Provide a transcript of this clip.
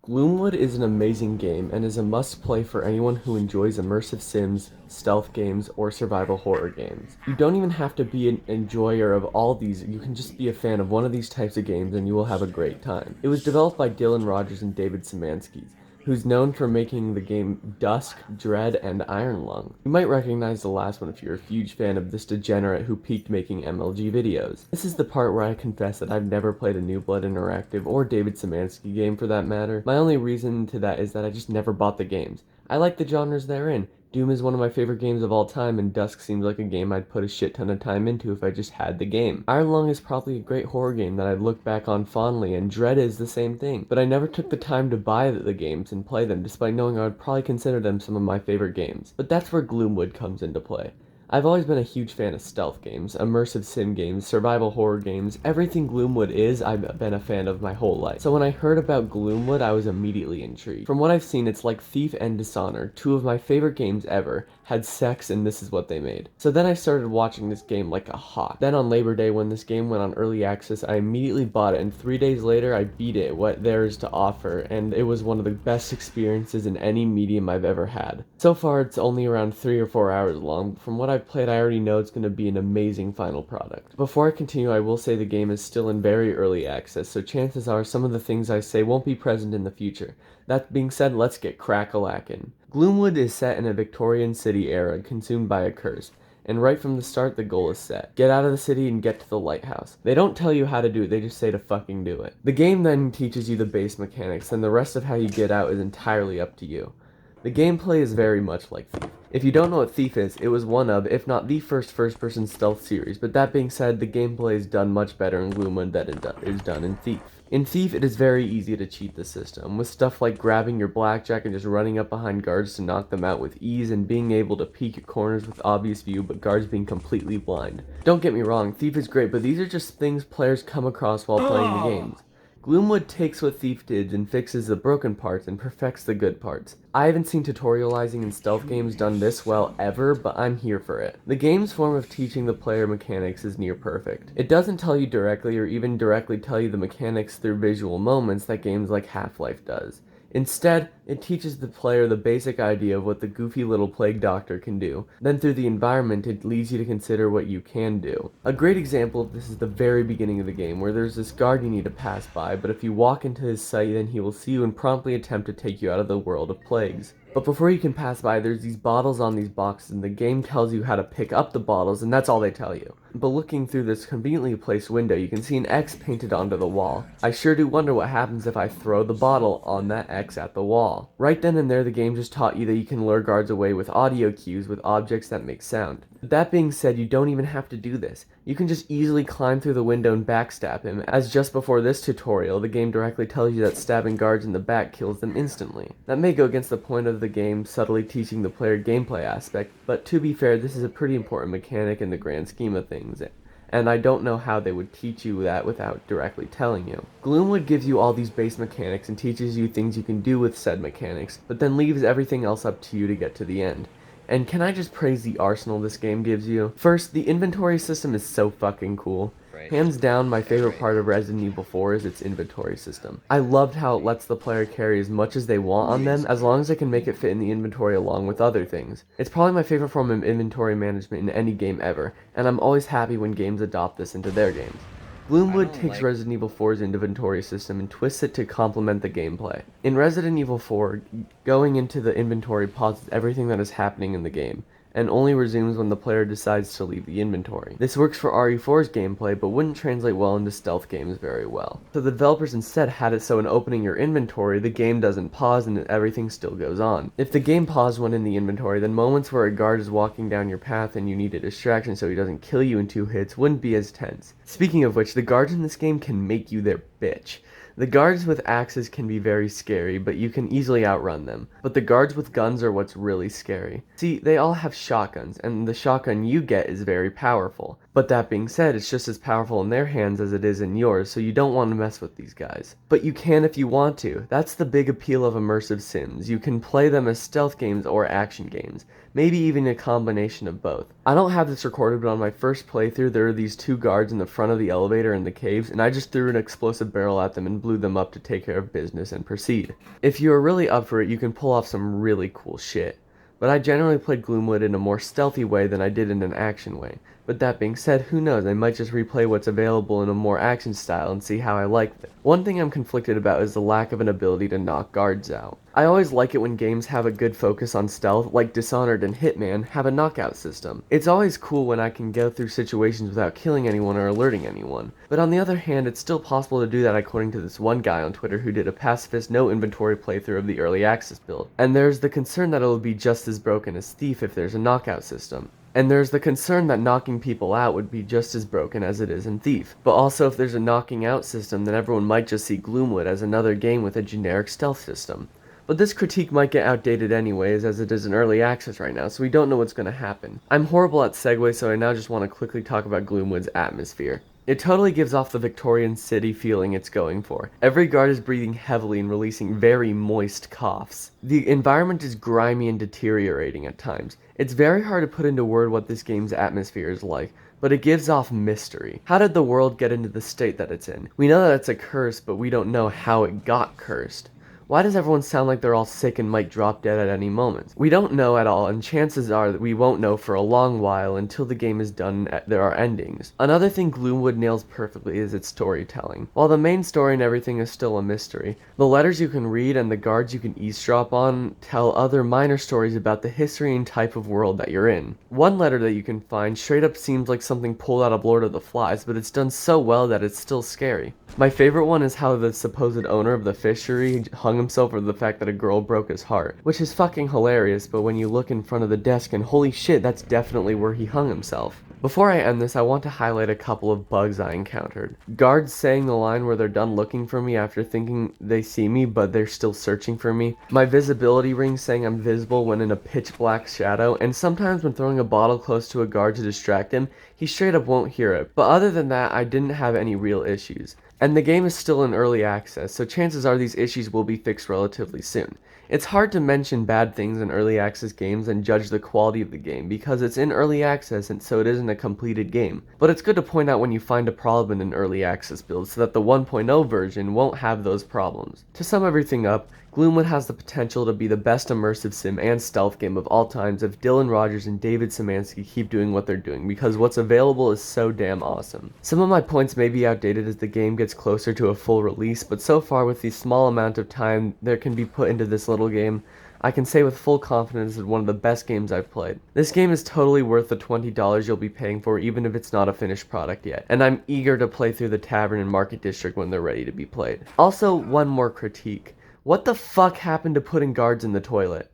Gloomwood is an amazing game and is a must-play for anyone who enjoys immersive sims, stealth games, or survival horror games. You don't even have to be an enjoyer of all these, you can just be a fan of one of these types of games and you will have a great time. It was developed by Dylan Rogers and David Szymanski, who's known for making the game Dusk, Dread, and Iron Lung. You might recognize the last one if you're a huge fan of this degenerate who peaked making MLG videos. This is the part where I confess that I've never played a New Blood Interactive or David Szymanski game for that matter. My only reason to that is that I just never bought the games. I like the genres they're in. Doom is one of my favorite games of all time, and Dusk seems like a game I'd put a shit ton of time into if I just had the game. Iron Lung is probably a great horror game that I'd look back on fondly, and Dread is the same thing. But I never took the time to buy the games and play them, despite knowing I would probably consider them some of my favorite games. But that's where Gloomwood comes into play. I've always been a huge fan of stealth games, immersive sim games, survival horror games. Everything Gloomwood is, I've been a fan of my whole life. So when I heard about Gloomwood, I was immediately intrigued. From what I've seen, it's like Thief and Dishonored, two of my favorite games ever, had sex and this is what they made. So then I started watching this game like a hawk. Then on Labor Day when this game went on early access, I immediately bought it, and 3 days later I beat it, what there is to offer, and it was one of the best experiences in any medium I've ever had. So far it's only around 3 or 4 hours long. From what I've played, I already know it's going to be an amazing final product. Before I continue, I will say the game is still in very early access, so chances are some of the things I say won't be present in the future. That being said, let's get crack-a-lackin'. Gloomwood is set in a Victorian city era consumed by a curse, and right from the start the goal is set. Get out of the city and get to the lighthouse. They don't tell you how to do it, they just say to fucking do it. The game then teaches you the base mechanics, and the rest of how you get out is entirely up to you. The gameplay is very much like Thief. If you don't know what Thief is, it was one of, if not the first-person stealth series, but that being said, the gameplay is done much better in Gloomwood than it is done in Thief. In Thief, it is very easy to cheat the system, with stuff like grabbing your blackjack and just running up behind guards to knock them out with ease, and being able to peek at corners with obvious view, but guards being completely blind. Don't get me wrong, Thief is great, but these are just things players come across while playing the games. Gloomwood takes what Thief did and fixes the broken parts and perfects the good parts. I haven't seen tutorializing in stealth games done this well ever, but I'm here for it. The game's form of teaching the player mechanics is near perfect. It doesn't tell you directly or even directly tell you the mechanics through visual moments that games like Half-Life does. Instead, it teaches the player the basic idea of what the goofy little plague doctor can do. Then through the environment, it leads you to consider what you can do. A great example of this is the very beginning of the game, where there's this guard you need to pass by, but if you walk into his sight, then he will see you and promptly attempt to take you out of the world of plagues. But before you can pass by, there's these bottles on these boxes, and the game tells you how to pick up the bottles, and that's all they tell you. But looking through this conveniently placed window, you can see an X painted onto the wall. I sure do wonder what happens if I throw the bottle on that X at the wall. Right then and there, the game just taught you that you can lure guards away with audio cues with objects that make sound. But that being said, you don't even have to do this. You can just easily climb through the window and backstab him, as just before this tutorial, the game directly tells you that stabbing guards in the back kills them instantly. That may go against the point of the game subtly teaching the player gameplay aspect, but to be fair, this is a pretty important mechanic in the grand scheme of things, and I don't know how they would teach you that without directly telling you. Gloomwood gives you all these base mechanics and teaches you things you can do with said mechanics, but then leaves everything else up to you to get to the end. And can I just praise the arsenal this game gives you? First, the inventory system is so fucking cool. Hands down, my favorite part of Resident Evil 4 is its inventory system. I loved how it lets the player carry as much as they want on them, as long as they can make it fit in the inventory along with other things. It's probably my favorite form of inventory management in any game ever, and I'm always happy when games adopt this into their games. Gloomwood takes Resident Evil 4's inventory system and twists it to complement the gameplay. In Resident Evil 4, going into the inventory pauses everything that is happening in the game, and only resumes when the player decides to leave the inventory. This works for RE4's gameplay, but wouldn't translate well into stealth games very well. So the developers instead had it so in opening your inventory, the game doesn't pause and everything still goes on. If the game paused when in the inventory, then moments where a guard is walking down your path and you need a distraction so he doesn't kill you in 2 hits wouldn't be as tense. Speaking of which, the guards in this game can make you their bitch. The guards with axes can be very scary, but you can easily outrun them. But the guards with guns are what's really scary. See, they all have shotguns, and the shotgun you get is very powerful. But that being said, it's just as powerful in their hands as it is in yours, so you don't want to mess with these guys. But you can if you want to. That's the big appeal of immersive sims. You can play them as stealth games or action games. Maybe even a combination of both. I don't have this recorded, but on my first playthrough there are these two guards in the front of the elevator in the caves, and I just threw an explosive barrel at them and blew them up to take care of business and proceed. If you are really up for it, you can pull off some really cool shit. But I generally played Gloomwood in a more stealthy way than I did in an action way. But that being said, who knows, I might just replay what's available in a more action style and see how I like it. One thing I'm conflicted about is the lack of an ability to knock guards out. I always like it when games have a good focus on stealth, like Dishonored and Hitman have a knockout system. It's always cool when I can go through situations without killing anyone or alerting anyone. But on the other hand, it's still possible to do that according to this one guy on Twitter who did a pacifist no inventory playthrough of the early access build. And there's the concern that it'll be just as broken as Thief if there's a knockout system. And there's the concern that knocking people out would be just as broken as it is in Thief. But also if there's a knocking out system, then everyone might just see Gloomwood as another game with a generic stealth system. But this critique might get outdated anyways, as it is in early access right now, so we don't know what's going to happen. I'm horrible at segues, so I now just want to quickly talk about Gloomwood's atmosphere. It totally gives off the Victorian city feeling it's going for. Every guard is breathing heavily and releasing very moist coughs. The environment is grimy and deteriorating at times. It's very hard to put into word what this game's atmosphere is like, but it gives off mystery. How did the world get into the state that it's in? We know that it's a curse, but we don't know how it got cursed. Why does everyone sound like they're all sick and might drop dead at any moment? We don't know at all, and chances are that we won't know for a long while until the game is done and there are endings. Another thing Gloomwood nails perfectly is its storytelling. While the main story and everything is still a mystery, the letters you can read and the guards you can eavesdrop on tell other minor stories about the history and type of world that you're in. One letter that you can find straight up seems like something pulled out of Lord of the Flies, but it's done so well that it's still scary. My favorite one is how the supposed owner of the fishery hung himself for the fact that a girl broke his heart, which is fucking hilarious, but when you look in front of the desk and holy shit, that's definitely where he hung himself. Before I end this, I want to highlight a couple of bugs I encountered. Guards saying the line where they're done looking for me after thinking they see me, but they're still searching for me. My visibility ring saying I'm visible when in a pitch black shadow, and sometimes when throwing a bottle close to a guard to distract him, he straight up won't hear it. But other than that, I didn't have any real issues. And the game is still in early access, so chances are these issues will be fixed relatively soon. It's hard to mention bad things in early access games and judge the quality of the game because it's in early access and so it isn't a completed game. But it's good to point out when you find a problem in an early access build so that the 1.0 version won't have those problems. To sum everything up, Gloomwood has the potential to be the best immersive sim and stealth game of all times if Dylan Rogers and David Szymanski keep doing what they're doing, because what's available is so damn awesome. Some of my points may be outdated as the game gets closer to a full release, but so far with the small amount of time there can be put into this little game, I can say with full confidence it's one of the best games I've played. This game is totally worth the $20 you'll be paying for even if it's not a finished product yet, and I'm eager to play through the Tavern and Market District when they're ready to be played. Also, one more critique. What the fuck happened to putting guards in the toilet?